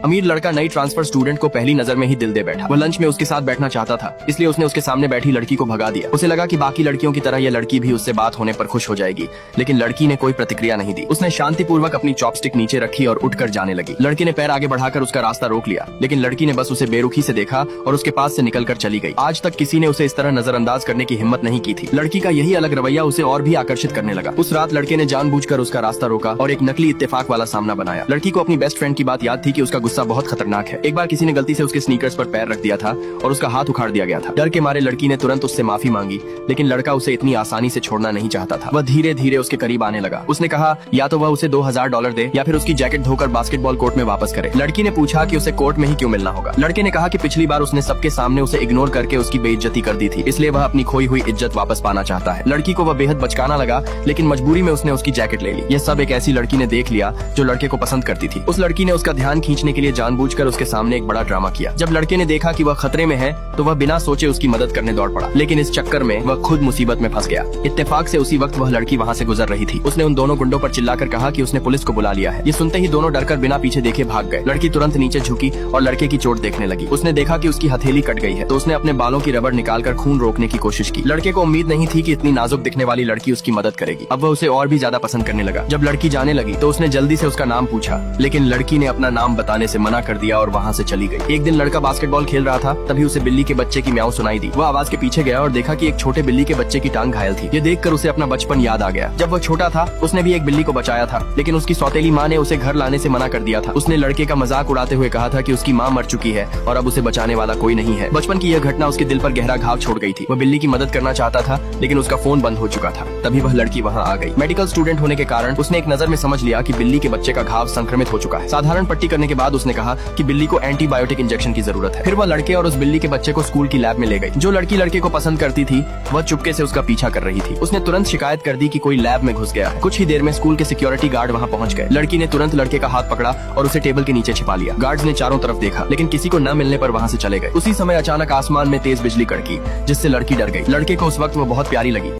अमीर लड़का नई ट्रांसफर स्टूडेंट को पहली नजर में ही दिल दे बैठा। वह लंच में उसके साथ बैठना चाहता था, इसलिए उसने उसके सामने बैठी लड़की को भगा दिया। उसे लगा कि बाकी लड़कियों की तरह यह लड़की भी उससे बात होने पर खुश हो जाएगी, लेकिन लड़की ने कोई प्रतिक्रिया नहीं दी। उसने शांतिपूर्वक अपनी चॉपस्टिक नीचे रखी और उठकर जाने लगी। लड़के ने पैर आगे बढ़ाकर उसका रास्ता रोक लिया, लेकिन लड़की ने बस उसे बेरुखी से देखा और उसके पास से निकलकर चली गई। आज तक किसी ने उसे इस तरह नजरअंदाज करने की हिम्मत नहीं की थी। लड़की का यही अलग रवैया उसे और भी आकर्षित करने लगा। उस रात लड़के ने जानबूझकर उसका रास्ता रोका और एक नकली इत्तेफाक वाला सामना बनाया। लड़की को अपनी बेस्ट फ्रेंड की बात याद थी कि उसका गुस्सा बहुत खतरनाक है। एक बार किसी ने गलती से उसके स्नीकर्स पर पैर रख दिया था और उसका हाथ उखाड़ दिया गया था। डर के मारे लड़की ने तुरंत उससे माफी मांगी, लेकिन लड़का उसे इतनी आसानी से छोड़ना नहीं चाहता था। वह धीरे धीरे उसके करीब आने लगा। उसने कहा या तो वह उसे $2000 दे या फिर उसकी जैकेट धोकर बास्केटबॉल कोर्ट में वापस करे। लड़की ने पूछा कि उसे कोर्ट में ही क्यों मिलना होगा। लड़के ने कहा कि पिछली बार उसने सबके सामने उसे इग्नोर करके उसकी बेइज्जती कर दी थी, इसलिए वह अपनी खोई हुई इज्जत वापस पाना चाहता है। लड़की को वह बेहद बचकाना लगा, लेकिन मजबूरी में उसने उसकी जैकेट ले ली। यह सब एक ऐसी लड़की ने देख लिया जो लड़के को पसंद करती थी। उस लड़की ने उसका ध्यान खींचने के लिए जानबूझकर उसके सामने एक बड़ा ड्रामा किया। जब लड़के ने देखा कि वह खतरे में है तो वह बिना सोचे उसकी मदद करने दौड़ पड़ा, लेकिन इस चक्कर में वह खुद मुसीबत में फंस गया। इत्तेफाक से उसी वक्त वह लड़की वहाँ से गुजर रही थी। उसने उन दोनों गुंडों पर चिल्लाकर कहा कि उसने पुलिस को बुला लिया है। ये सुनते ही दोनों डरकर बिना पीछे देखे भाग गए। लड़की तुरंत नीचे झुकी और लड़के की चोट देखने लगी। उसने देखा कि उसकी हथेली कट गई है, तो उसने अपने बालों की रबड़ निकालकर खून रोकने की कोशिश की। लड़के को उम्मीद नहीं थी कि इतनी नाजुक दिखने वाली लड़की उसकी मदद करेगी। अब वह उसे और भी ज्यादा पसंद करने लगा। जब लड़की जाने लगी तो उसने जल्दी से उसका नाम पूछा, लेकिन लड़की ने अपना नाम बताने से मना कर दिया और वहाँ से चली गई। एक दिन लड़का बास्केटबॉल खेल रहा था, तभी उसे बिल्ली के बच्चे की म्याऊं सुनाई दी। वह आवाज के पीछे गया और देखा कि एक छोटे बिल्ली के बच्चे की टांग घायल थी। ये देखकर उसे अपना बचपन याद आ गया। जब वह छोटा था उसने भी एक बिल्ली को बचाया था, लेकिन उसकी सौतेली माँ ने उसे घर लाने से मना कर दिया था। उसने लड़के का मजाक उड़ाते हुए कहा था कि उसकी माँ मर चुकी है और अब उसे बचाने वाला कोई नहीं है। बचपन की यह घटना उसके दिल पर गहरा घाव छोड़ गई थी। वह बिल्ली की मदद करना चाहता था, लेकिन उसका फोन बंद हो चुका था। तभी वह लड़की वहाँ आ गई। मेडिकल स्टूडेंट होने के कारण उसने एक नजर में समझ लिया कि बिल्ली के बच्चे का घाव संक्रमित हो चुका है। साधारण पट्टी करने के बाद उसने कहा कि बिल्ली को एंटीबायोटिक इंजेक्शन की जरूरत है। फिर वह लड़के और उस बिल्ली के बच्चे को स्कूल की लैब में ले गई। जो लड़की लड़के को पसंद करती थी वह चुपके से उसका पीछा कर रही थी। उसने तुरंत शिकायत कर दी कि कोई लैब में घुस गया है। कुछ ही देर में स्कूल के सिक्योरिटी गार्ड वहाँ पहुँच गए। लड़की ने तुरंत लड़के का हाथ पकड़ा और उसे टेबल के नीचे छिपा लिया। गार्ड्स ने चारों तरफ देखा, लेकिन किसी को न मिलने पर वहाँ से चले गए। उसी समय अचानक आसमान में तेज बिजली कड़की, जिससे लड़की डर गई। लड़के को उस वक्त वो बहुत प्यारी लगी।